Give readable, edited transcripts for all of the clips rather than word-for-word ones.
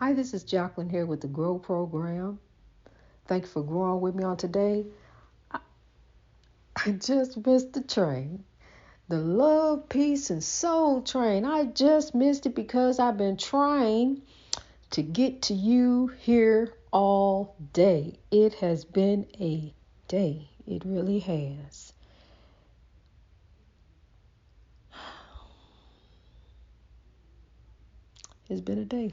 Hi, this is Jacqueline here with the Grow Program. Thank you for growing with me on today. I, I just missed the train. The love, peace, and soul train. I just missed it because I've been trying to get to you here all day. It has been a day. It really has. It's been a day.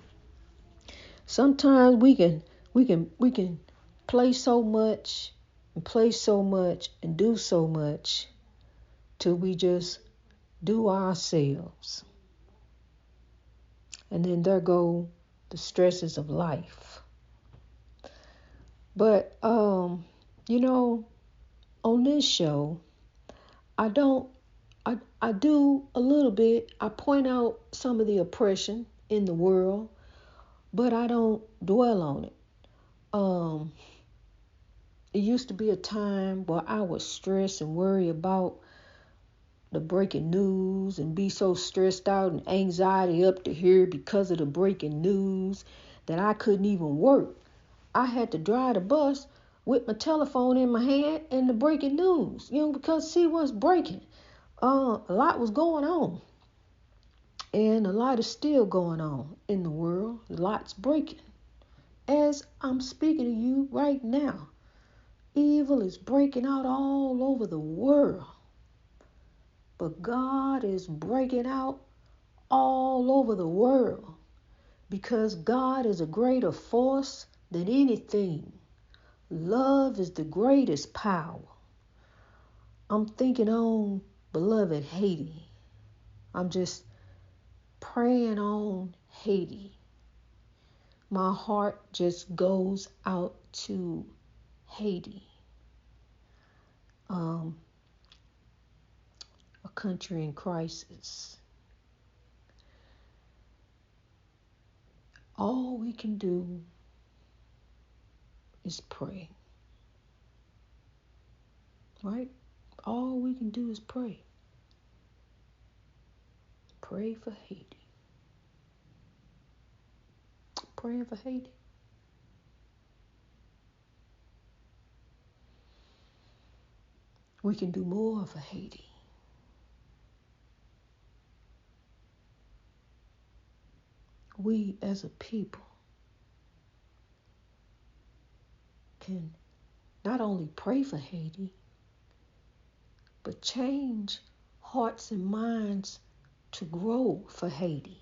Sometimes we can play so much and play so much and do so much till we just do ourselves. And then there go the stresses of life. But you know, on this show, I don't I do a little bit. I point out some of the oppression in the world, but I don't dwell on it. Um it used to be a time where I would stress and worry about the breaking news and be so stressed out and anxiety up to here because of the breaking news that I couldn't even work. I had to drive the bus with my telephone in my hand and the breaking news, because see what's breaking. A lot was going on, and a lot is still going on in the world. Lots breaking. As I'm speaking to you right now, evil is breaking out all over the world. But God is breaking out all over the world because God is a greater force than anything. Love is the greatest power. I'm thinking on beloved Haiti. I'm just praying on Haiti. My heart just goes out to Haiti, um, a country in crisis. All we can do is pray, right? All we can do is pray. Pray for Haiti. Praying for Haiti. We can do more for Haiti. We as a people can not only pray for Haiti, but change hearts and minds to grow for Haiti,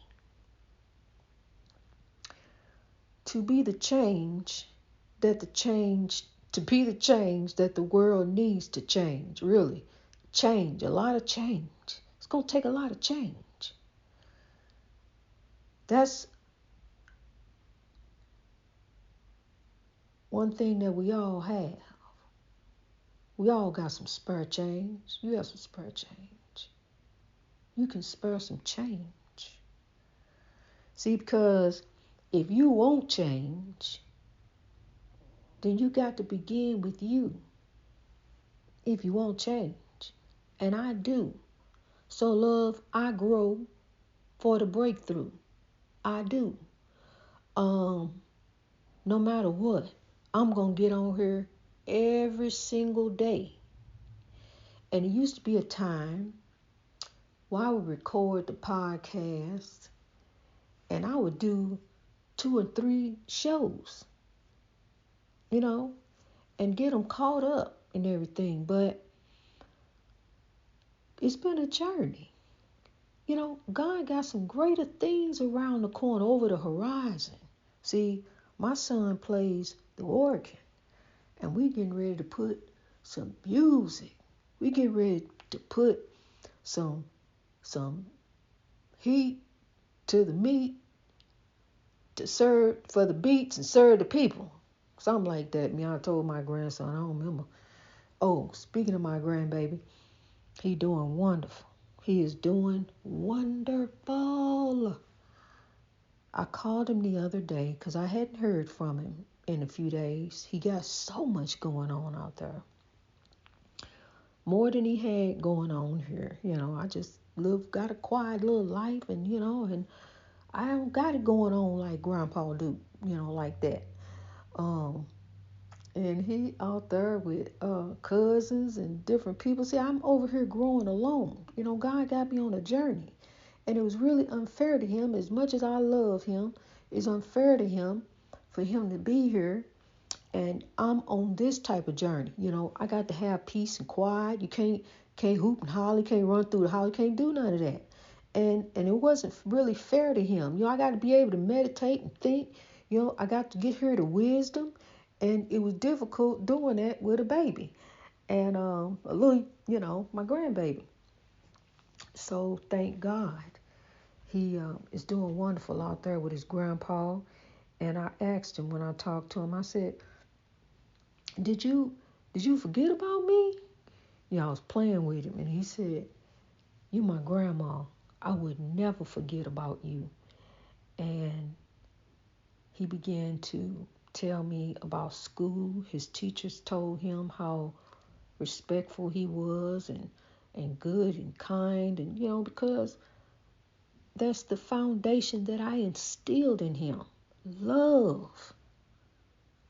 to be the change that the change to be the change that the world needs to change, really. Change, a lot of change. It's going to take a lot of change. That's one thing that we all have. We all got some spare change. You have some spare change. You can spare some change. See, because if you won't change, then you got to begin with you if you won't change. And I do. So, love, I grow for the breakthrough. I do. Um, no matter what, I'm going to get on here every single day. And it used to be a time where I would record the podcast and I would do 2 or 3 shows, you know, and get them caught up and everything. But it's been a journey. God got some greater things around the corner, over the horizon. See, my son plays the organ, and we getting ready to put some music. We getting ready to put some some heat to the meat to serve for the beats and serve the people. Something like that. I told my grandson, I don't remember. Oh, speaking of my grandbaby, he doing wonderful. He is doing wonderful. I called him the other day because I hadn't heard from him in a few days. He got so much going on out there. More than he had going on here. I just got a quiet little life, and I don't got it going on like Grandpa do, like that. Um, and he out there with cousins and different people. See, I'm over here growing alone. God got me on a journey, and it was really unfair to him. As much as I love him, it's unfair to him for him to be here, and I'm on this type of journey. I got to have peace and quiet. You can't hoop and holler, can't run through the house, can't do none of that. And it wasn't really fair to him. I got to be able to meditate and think. I got to get here to wisdom, and it was difficult doing that with a baby and a little, my grandbaby. So thank God he is doing wonderful out there with his grandpa. And I asked him when I talked to him, I said, did you forget about me? I was playing with him, and he said, you my grandma. I would never forget about you. And he began to tell me about school. His teachers told him how respectful he was and good and kind, and because that's the foundation that I instilled in him. Love.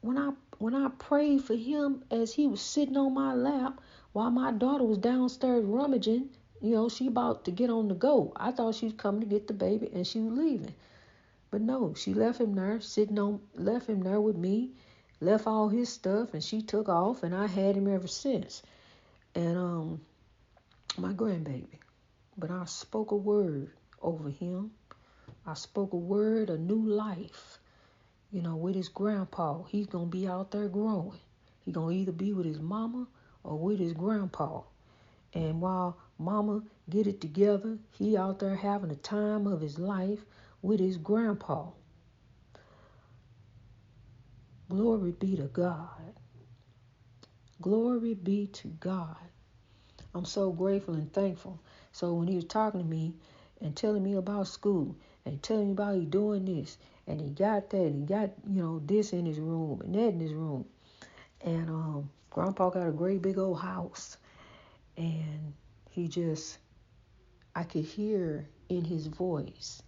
When I prayed for him as he was sitting on my lap while my daughter was downstairs rummaging, she about to get on the go. I thought she was coming to get the baby and she was leaving. But no, she left him there left him there with me, left all his stuff, and she took off, and I had him ever since. And my grandbaby. But I spoke a word over him. I spoke a word, a new life. With his grandpa, he's going to be out there growing. He's going to either be with his mama or with his grandpa. And while mama get it together, he out there having the time of his life with his grandpa. Glory be to God. Glory be to God. I'm so grateful and thankful. So when he was talking to me and telling me about school and telling me about he doing this and he got that, and he got, this in his room and that in his room. And Grandpa got a great big old house. And I could hear in his voice,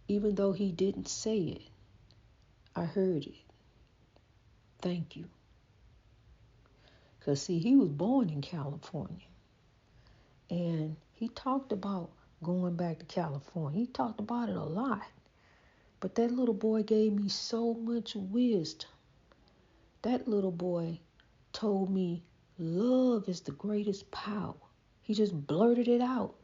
even though he didn't say it, I heard it. Thank you. Because, see, he was born in California. And he talked about going back to California. He talked about it a lot. But that little boy gave me so much wisdom. That little boy told me love is the greatest power. He just blurted it out.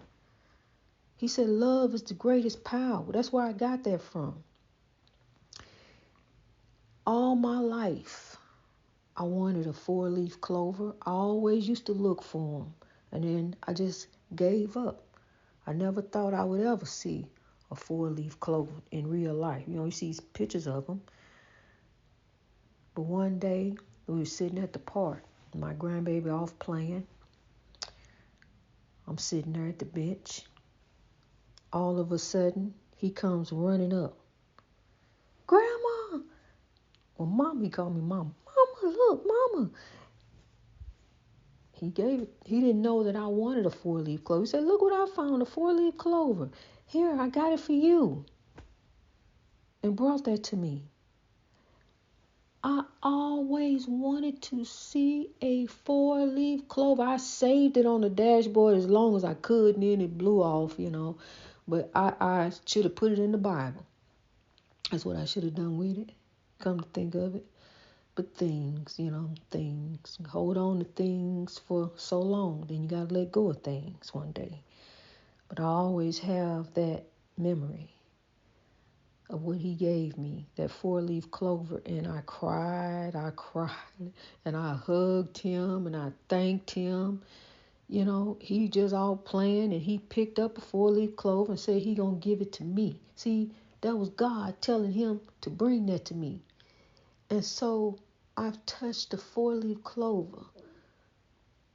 He said love is the greatest power. That's where I got that from. All my life, I wanted a 4-leaf clover. I always used to look for them. And then I just gave up. I never thought I would ever see a 4-leaf clover in real life. You see pictures of them. But one day, we were sitting at the park. My grandbaby off playing. I'm sitting there at the bench. All of a sudden, he comes running up. Grandma! Well, Mom, he called me Mama. Mama, look, Mama. He didn't know that I wanted a 4-leaf clover. He said, look what I found, a 4-leaf clover. Here, I got it for you. And brought that to me. I always wanted to see a 4-leaf clover. I saved it on the dashboard as long as I could, and then it blew off, But I should have put it in the Bible. That's what I should have done with it, come to think of it. But things. Hold on to things for so long, then you got to let go of things one day. But I always have that memory of what he gave me, that 4-leaf clover, and I cried, and I hugged him, and I thanked him. He just all playing, and he picked up a 4-leaf clover and said he gonna give it to me. See, that was God telling him to bring that to me. And so I've touched the 4-leaf clover.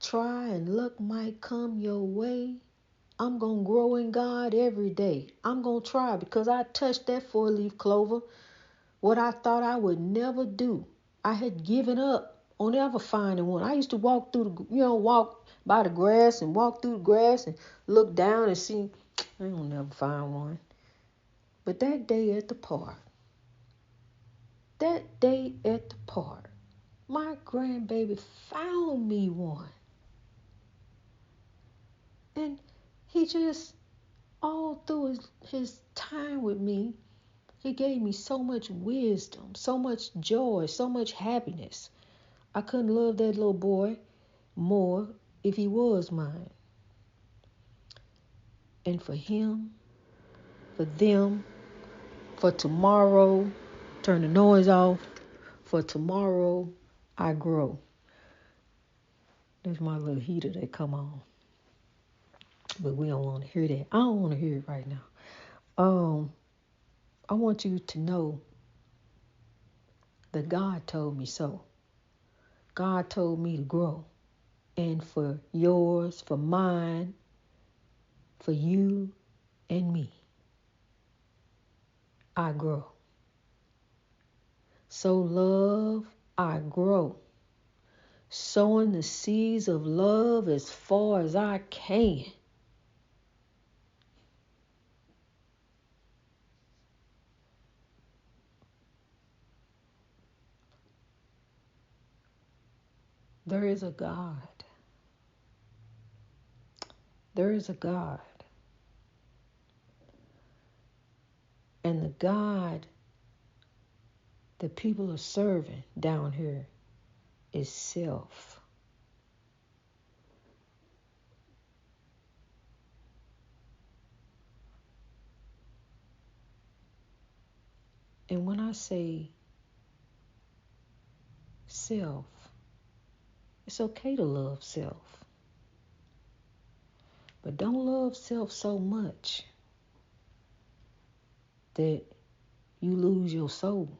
Try and luck might come your way. I'm going to grow in God every day. I'm going to try because I touched that 4-leaf clover. What I thought I would never do. I had given up on ever finding one. I used to walk by the grass and walk through the grass and look down and see, I don't never find one. But that day at the park, my grandbaby found me one. And he just, all through his time with me, he gave me so much wisdom, so much joy, so much happiness. I couldn't love that little boy more if he was mine. And for him, for them, for tomorrow, turn the noise off, for tomorrow I grow. There's my little heater that come on. But we don't want to hear that. I don't want to hear it right now. I want you to know that God told me so. God told me to grow. And for yours, for mine, for you and me, I grow. So love, I grow. Sowing the seeds of love as far as I can. There is a God. There is a God. And the God that people are serving down here is self. And when I say self, it's okay to love self. But don't love self so much that you lose your soul.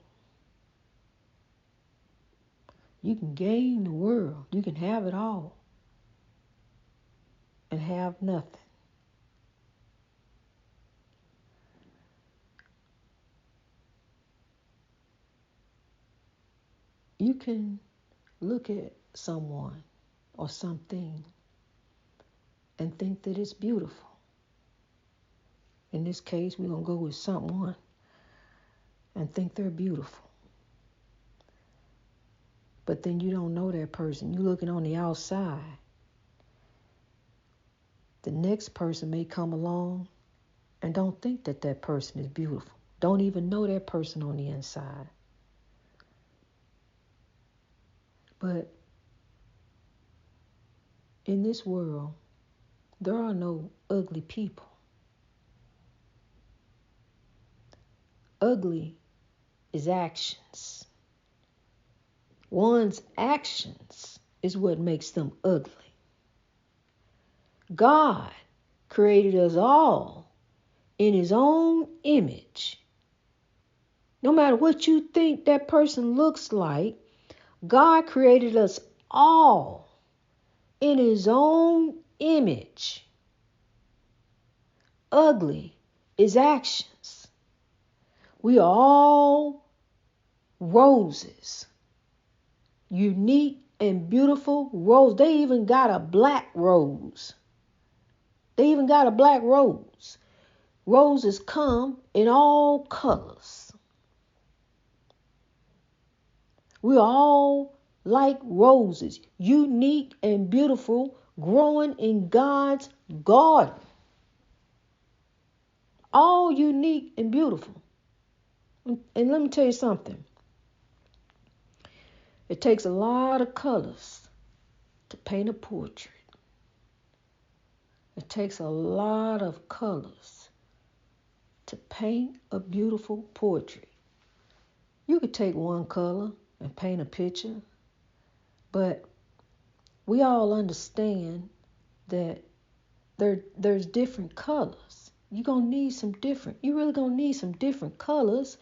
You can gain the world. You can have it all and have nothing. You can look at someone or something and think that it's beautiful. In this case, we're going to go with someone and think they're beautiful. But then you don't know that person. You're looking on the outside. The next person may come along and don't think that that person is beautiful. Don't even know that person on the inside. But in this world, there are no ugly people. Ugly is actions. One's actions is what makes them ugly. God created us all in his own image. No matter what you think that person looks like, God created us all in his own image. Ugly is actions. We are all roses. Unique and beautiful rose. They even got a black rose. Roses come in all colors. We are all like roses, unique and beautiful, growing in God's garden. All unique and beautiful. And let me tell you something. It takes a lot of colors to paint a portrait. It takes a lot of colors to paint a beautiful portrait. You could take one color and paint a picture, but we all understand that there's different colors. You really gonna need some different colors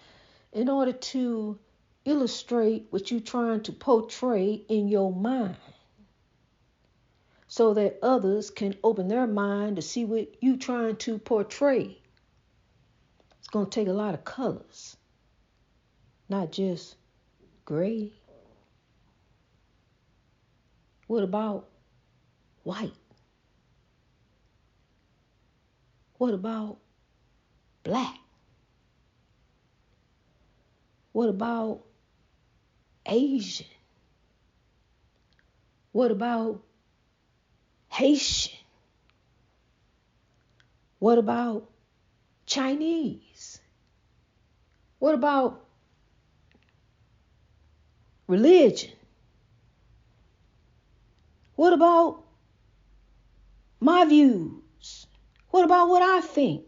in order to illustrate what you're trying to portray in your mind, so that others can open their mind to see what you're trying to portray. It's gonna take a lot of colors, not just gray. What about white? What about black? What about Asian? What about Haitian? What about Chinese? What about religion? What about my views? What about what I think?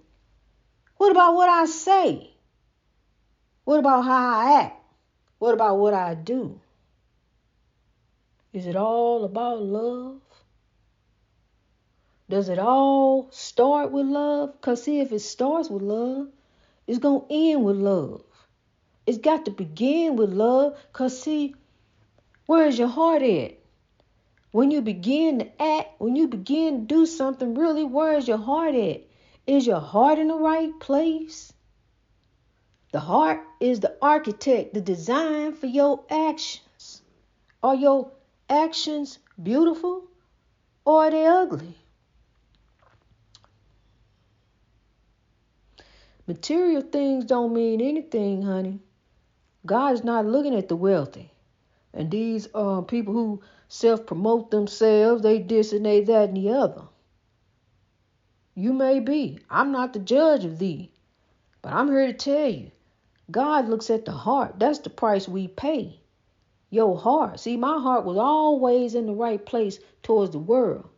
What about what I say? What about how I act? What about what I do? Is it all about love? Does it all start with love? Because see, if it starts with love, it's going to end with love. It's got to begin with love. Because see, where is your heart at? When you begin to act, when you begin to do something, really, where is your heart at? Is your heart in the right place? The heart is the architect, the design for your actions. Are your actions beautiful or are they ugly? Material things don't mean anything, honey. God is not looking at the wealthy. And these people who self-promote themselves, they this and they that and the other. You may be. I'm not the judge of thee. But I'm here to tell you, God looks at the heart. That's the price we pay. Your heart. See, my heart was always in the right place towards the world.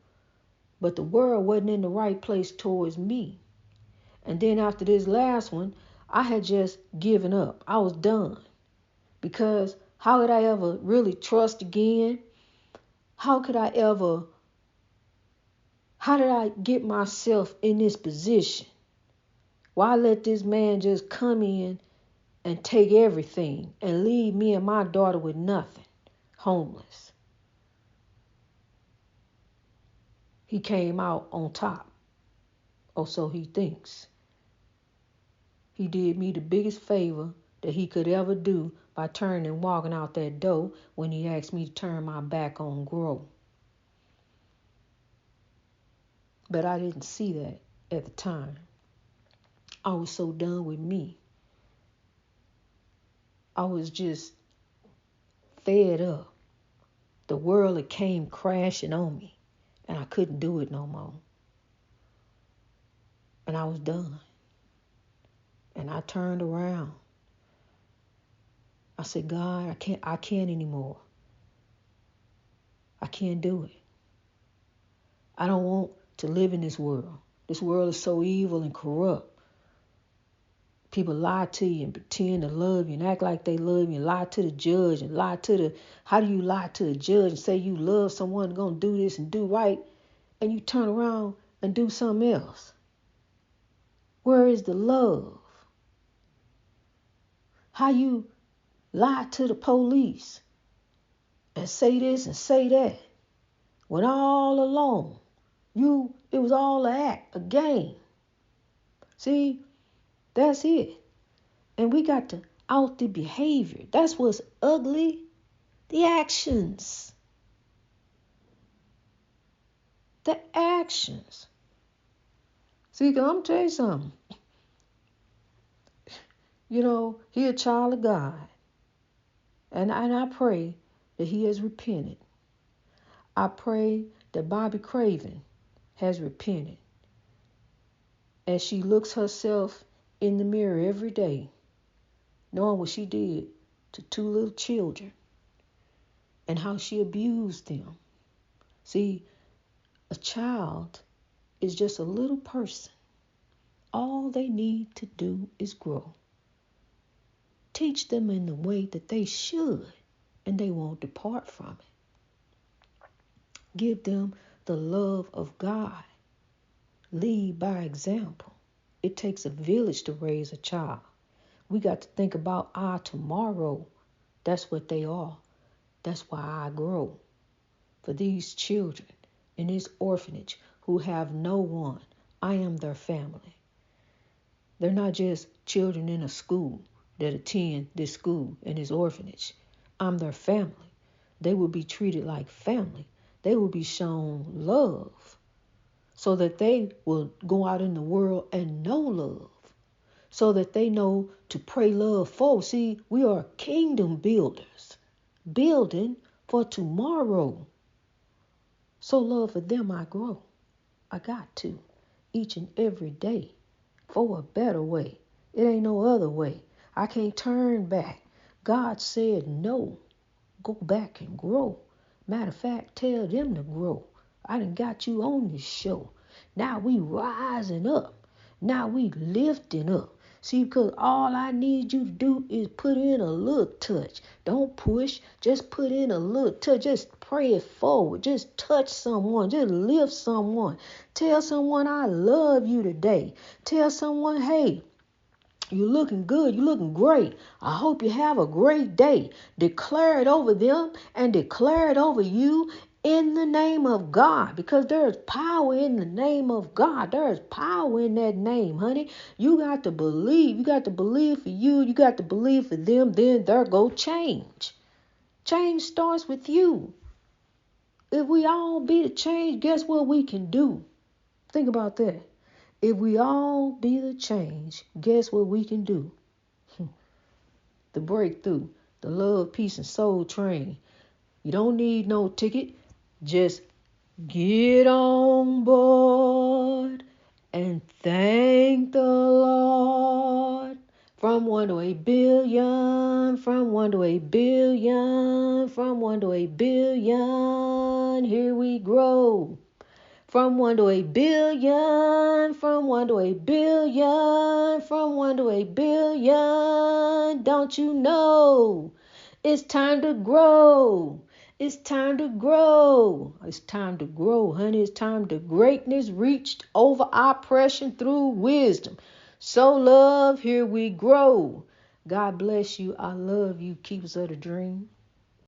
But the world wasn't in the right place towards me. And then after this last one, I had just given up. I was done. Because how could I ever really trust again? How did I get myself in this position? Why let this man just come in and take everything and leave me and my daughter with nothing, homeless? He came out on top, or so he thinks. He did me the biggest favor that he could ever do by turning and walking out that door when he asked me to turn my back on Grow. But I didn't see that at the time. I was so done with me. I was just fed up. The world had came crashing on me, and I couldn't do it no more. And I was done. And I turned around. I said, God, I can't anymore. I can't do it. I don't want to live in this world. This world is so evil and corrupt. People lie to you and pretend to love you and act like they love you and lie to the judge and how do you lie to the judge and say you love someone going to do this and do right and you turn around and do something else? Where is the love? How you lie to the police and say this and say that when all along it was all an act, a game. See, that's it. And we got to out the behavior. That's what's ugly. The actions. The actions. See, I'm going to tell you something. He a child of God. And I pray that he has repented. I pray that Bobby Craven has repented. As she looks herself in the mirror every day, knowing what she did to 2 little children and how she abused them. See, a child is just a little person. All they need to do is grow. Teach them in the way that they should, and they won't depart from it. Give them the love of God. Lead by example. It takes a village to raise a child. We got to think about our tomorrow. That's what they are. That's why I grow. For these children in this orphanage who have no one, I am their family. They're not just children in a school that attend this school and this orphanage. I'm their family. They will be treated like family. They will be shown love so that they will go out in the world and know love. so that they know to pray love forward. See, we are kingdom builders, building for tomorrow. So love for them I grow. I got to, each and every day, for a better way. It ain't no other way. I can't turn back. God said no. Go back and grow. Matter of fact, tell them to grow. I done got you on this show. Now we rising up. Now we lifting up. See, because all I need you to do is put in a little touch. Don't push. Just put in a little touch. Just pray it forward. Just touch someone. Just lift someone. Tell someone I love you today. Tell someone, hey, you're looking good. You're looking great. I hope you have a great day. Declare it over them and declare it over you in the name of God, because there is power in the name of God. There is power in that name, honey. You got to believe. You got to believe for you. You got to believe for them. Then there go change. Change starts with you. If we all be the change, guess what we can do? Think about that. If we all be the change, guess what we can do? The breakthrough, the love, peace, and soul train. You don't need no ticket. Just get on board and thank the Lord. From 1 to 8 billion, from 1 to 8 billion, from 1 to 8 billion, here we grow. From 1 to 8 billion, from 1 to 8 billion, from 1 to 8 billion, don't you know? It's time to grow. It's time to grow. It's time to grow, honey. It's time to greatness reached over oppression through wisdom. So love, here we grow. God bless you. I love you, keepers of the dream.